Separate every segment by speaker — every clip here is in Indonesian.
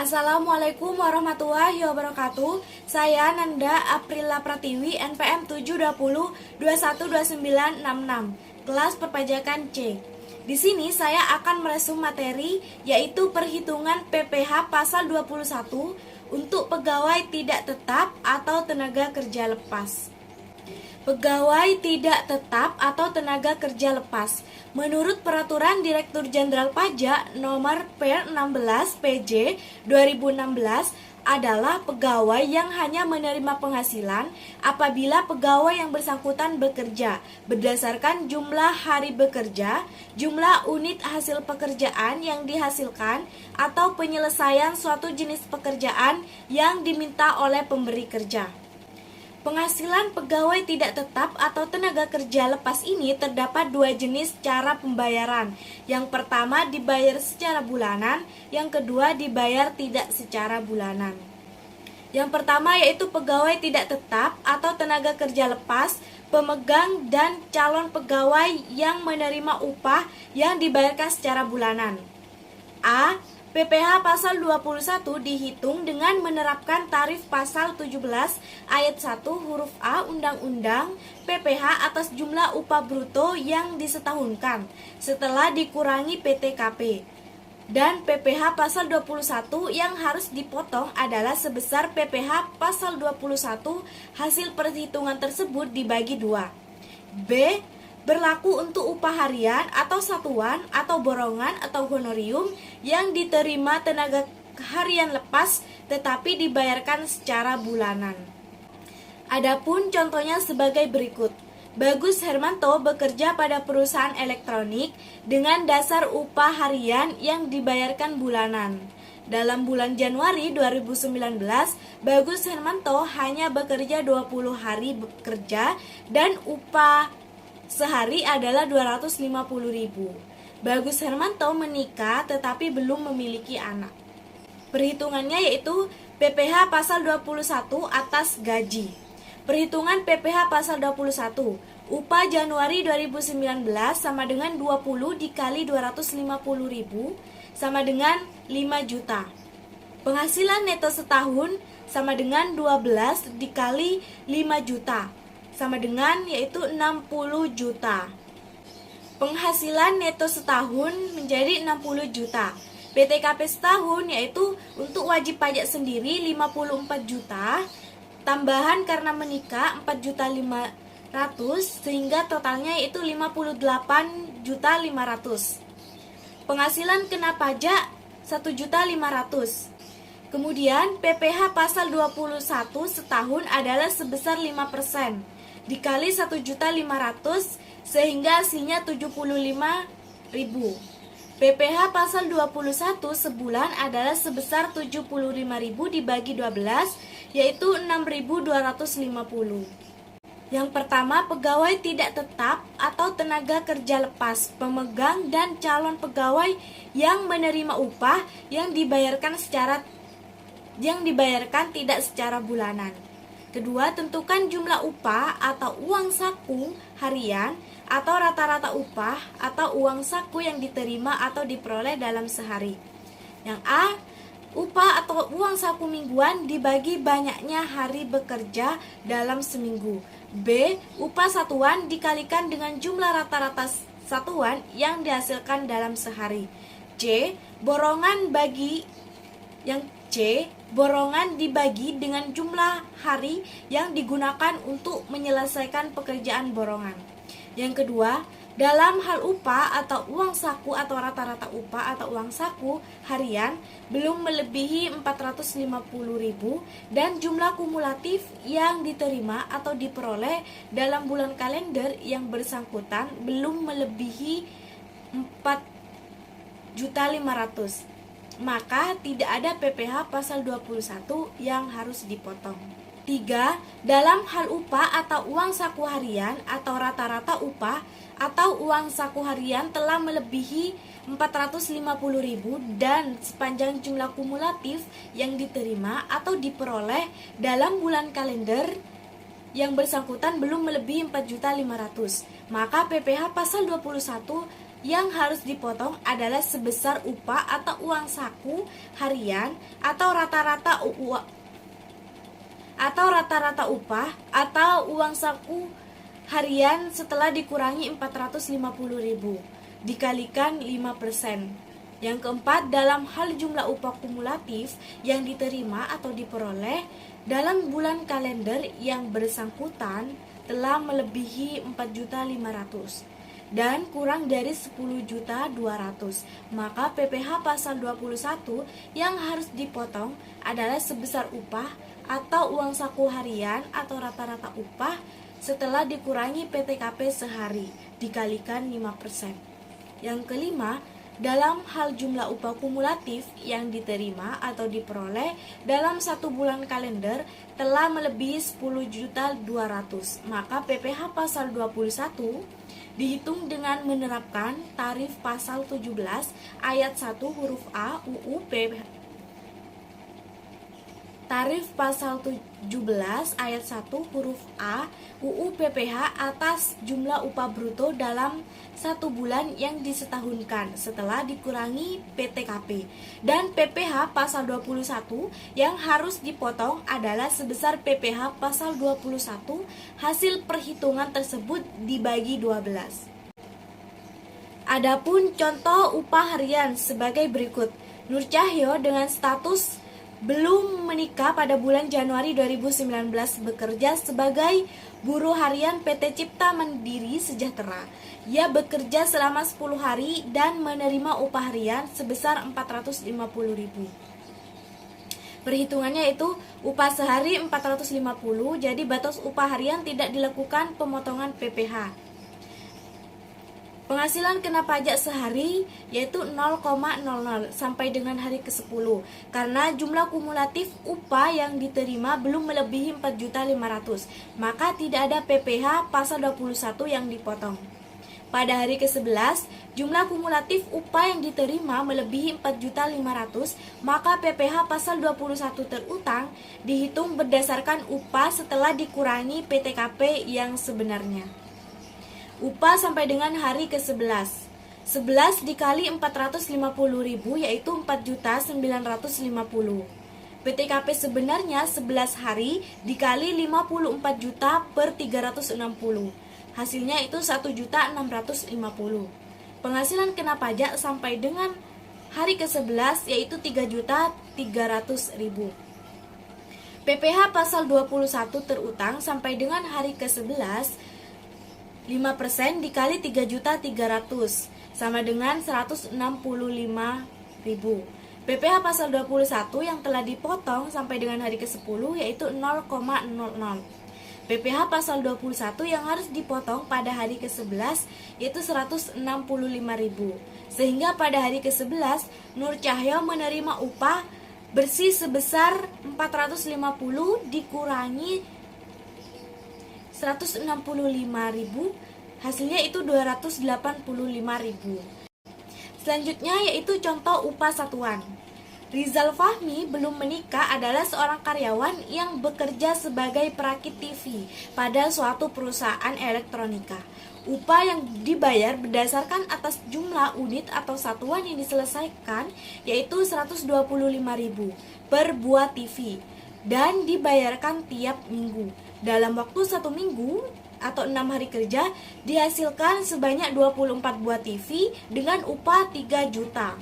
Speaker 1: Assalamualaikum warahmatullahi wabarakatuh. Saya Nanda Aprila Pratiwi, NPM 720212966, kelas perpajakan C. Di sini saya akan meresum materi yaitu perhitungan PPh pasal 21 untuk pegawai tidak tetap atau tenaga kerja lepas. Pegawai tidak tetap atau tenaga kerja lepas. Menurut Peraturan Direktur Jenderal Pajak Nomor Per-16 PJ 2016 adalah pegawai yang hanya menerima penghasilan apabila pegawai yang bersangkutan bekerja berdasarkan jumlah hari bekerja, jumlah unit hasil pekerjaan yang dihasilkan, atau penyelesaian suatu jenis pekerjaan yang diminta oleh pemberi kerja. Penghasilan pegawai tidak tetap atau tenaga kerja lepas ini terdapat dua jenis cara pembayaran. Yang pertama dibayar secara bulanan, yang kedua dibayar tidak secara bulanan. Yang pertama yaitu pegawai tidak tetap atau tenaga kerja lepas, pemegang dan calon pegawai yang menerima upah yang dibayarkan secara bulanan. A. PPh pasal 21 dihitung dengan menerapkan tarif pasal 17 ayat 1 huruf A Undang-Undang PPh atas jumlah upah bruto yang disetahunkan setelah dikurangi PTKP. Dan PPh pasal 21 yang harus dipotong adalah sebesar PPh pasal 21 hasil perhitungan tersebut dibagi 2. B. Berlaku untuk upah harian atau satuan atau borongan atau honorium yang diterima tenaga harian lepas tetapi dibayarkan secara bulanan. Adapun contohnya sebagai berikut. Bagus Hermanto bekerja pada perusahaan elektronik dengan dasar upah harian yang dibayarkan bulanan. Dalam bulan Januari 2019, Bagus Hermanto hanya bekerja 20 hari bekerja dan upah sehari adalah 250.000. Bagus Hermanto menikah tetapi belum memiliki anak. Perhitungannya yaitu PPh pasal 21 atas gaji. Perhitungan PPh pasal 21. Upah Januari 2019 sama dengan 20 dikali 250.000 sama dengan 5 juta. Penghasilan neto setahun sama dengan 12 dikali 5 juta sama dengan yaitu 60 juta. Penghasilan neto setahun menjadi 60 juta. PTKP setahun yaitu untuk wajib pajak sendiri 54 juta, tambahan karena menikah 4.500.000 sehingga totalnya yaitu 58.500.000. Penghasilan kena pajak 1.500.000. Kemudian PPh pasal 21 setahun adalah sebesar 5% dikali 1.500.000 sehingga hasilnya 75.000. PPh pasal 21 sebulan adalah sebesar 75.000 dibagi 12 yaitu 6.250. Yang pertama, pegawai tidak tetap atau tenaga kerja lepas, pemegang dan calon pegawai yang menerima upah yang dibayarkan tidak secara bulanan. Kedua, tentukan jumlah upah atau uang saku harian atau rata-rata upah atau uang saku yang diterima atau diperoleh dalam sehari. Yang A, upah atau uang saku mingguan dibagi banyaknya hari bekerja dalam seminggu. B, upah satuan dikalikan dengan jumlah rata-rata satuan yang dihasilkan dalam sehari. C, borongan dibagi dengan jumlah hari yang digunakan untuk menyelesaikan pekerjaan borongan. Yang kedua, dalam hal upah atau uang saku atau rata-rata upah atau uang saku harian belum melebihi 450.000 dan jumlah kumulatif yang diterima atau diperoleh dalam bulan kalender yang bersangkutan belum melebihi 4.500.000. Maka tidak ada PPh pasal 21 yang harus dipotong. 3. Dalam hal upah atau uang saku harian atau rata-rata upah atau uang saku harian telah melebihi 450.000 dan sepanjang jumlah kumulatif yang diterima atau diperoleh dalam bulan kalender yang bersangkutan belum melebihi 4.500.000, maka PPh pasal 21 yang harus dipotong adalah sebesar upah atau uang saku harian atau rata-rata upah atau uang saku harian setelah dikurangi 450.000 dikalikan 5%. Yang keempat, dalam hal jumlah upah kumulatif yang diterima atau diperoleh dalam bulan kalender yang bersangkutan telah melebihi 4.500.000 dan kurang dari 10.200.000, maka PPh pasal 21 yang harus dipotong adalah sebesar upah atau uang saku harian atau rata-rata upah setelah dikurangi PTKP sehari dikalikan 5%. Yang kelima, dalam hal jumlah upah kumulatif yang diterima atau diperoleh dalam satu bulan kalender telah melebihi 10.200.000, maka PPh pasal 21 dihitung dengan menerapkan tarif pasal 17 ayat 1 huruf A UU PPh. Tarif pasal 17 ayat 1 huruf A UU PPh atas jumlah upah bruto dalam satu bulan yang disetahunkan setelah dikurangi PTKP, dan PPh pasal 21 yang harus dipotong adalah sebesar PPh pasal 21 hasil perhitungan tersebut dibagi 12. Adapun contoh upah harian sebagai berikut. Nur Cahyo dengan status belum menikah pada bulan Januari 2019 bekerja sebagai buruh harian PT Cipta Mandiri Sejahtera. Ia bekerja selama 10 hari dan menerima upah harian sebesar 450.000. Perhitungannya itu upah sehari 450, jadi batas upah harian tidak dilakukan pemotongan PPh. Penghasilan kena pajak sehari yaitu 0,00 sampai dengan hari ke-10 karena jumlah kumulatif upah yang diterima belum melebihi 4.500.000, maka tidak ada PPh pasal 21 yang dipotong. Pada hari ke-11, jumlah kumulatif upah yang diterima melebihi 4.500.000, maka PPh pasal 21 terutang dihitung berdasarkan upah setelah dikurangi PTKP yang sebenarnya. Upah sampai dengan hari ke-11. 11 dikali 450.000 yaitu 4.950.000. PTKP sebenarnya 11 hari dikali 54 juta per 360. Hasilnya itu 1.650. Penghasilan kena pajak sampai dengan hari ke-11 yaitu 3.300.000. PPh pasal 21 terutang sampai dengan hari ke-11 5% dikali 3.300.000 sama dengan 165.000. PPh pasal 21 yang telah dipotong sampai dengan hari ke-10 yaitu 0,00. PPh pasal 21 yang harus dipotong pada hari ke-11 yaitu 165.000. Sehingga pada hari ke-11 Nur Cahyo menerima upah bersih sebesar 450 dikurangi 165.000, hasilnya itu 285.000. Selanjutnya yaitu contoh upah satuan. Rizal Fahmi belum menikah adalah seorang karyawan yang bekerja sebagai perakit TV pada suatu perusahaan elektronika. Upah yang dibayar berdasarkan atas jumlah unit atau satuan yang diselesaikan yaitu 125.000 per buah TV dan dibayarkan tiap minggu. Dalam waktu 1 minggu atau 6 hari kerja dihasilkan sebanyak 24 buah TV dengan upah 3 juta.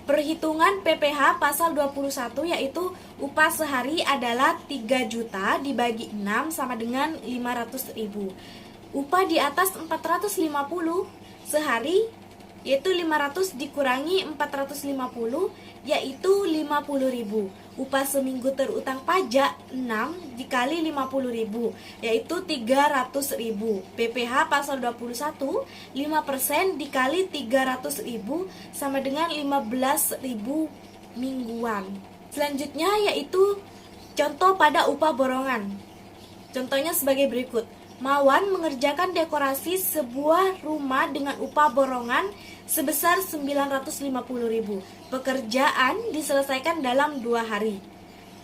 Speaker 1: Perhitungan PPh pasal 21 yaitu upah sehari adalah 3 juta dibagi 6 sama dengan 500.000. Upah di atas 450 sehari yaitu 500 dikurangi 450 yaitu 50.000. Upah seminggu terutang pajak 6 dikali 50.000 yaitu 300.000. PPh pasal 21 5% dikali 300.000 sama dengan 15.000 mingguan. Selanjutnya yaitu contoh pada upah borongan. Contohnya sebagai berikut. Mawan mengerjakan dekorasi sebuah rumah dengan upah borongan sebesar 950.000. Pekerjaan diselesaikan dalam 2 hari.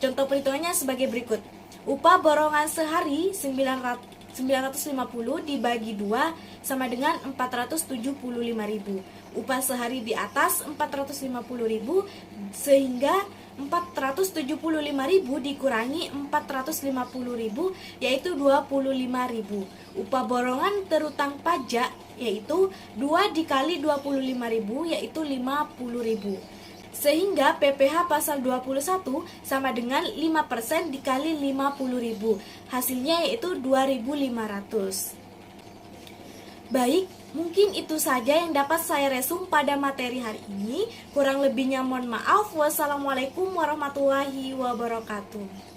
Speaker 1: Contoh perhitungannya sebagai berikut. Upah borongan sehari 950 950 dibagi 2 sama dengan 475.000. Upah sehari di atas 450.000, sehingga 475.000 dikurangi 450.000 yaitu 25.000. Upah borongan terutang pajak yaitu 2 dikali 25.000 yaitu 50.000. Sehingga PPh pasal 21 sama dengan 5% dikali 50.000. Hasilnya yaitu 2.500. Baik, mungkin itu saja yang dapat saya resum pada materi hari ini. Kurang lebihnya mohon maaf. Wassalamualaikum warahmatullahi wabarakatuh.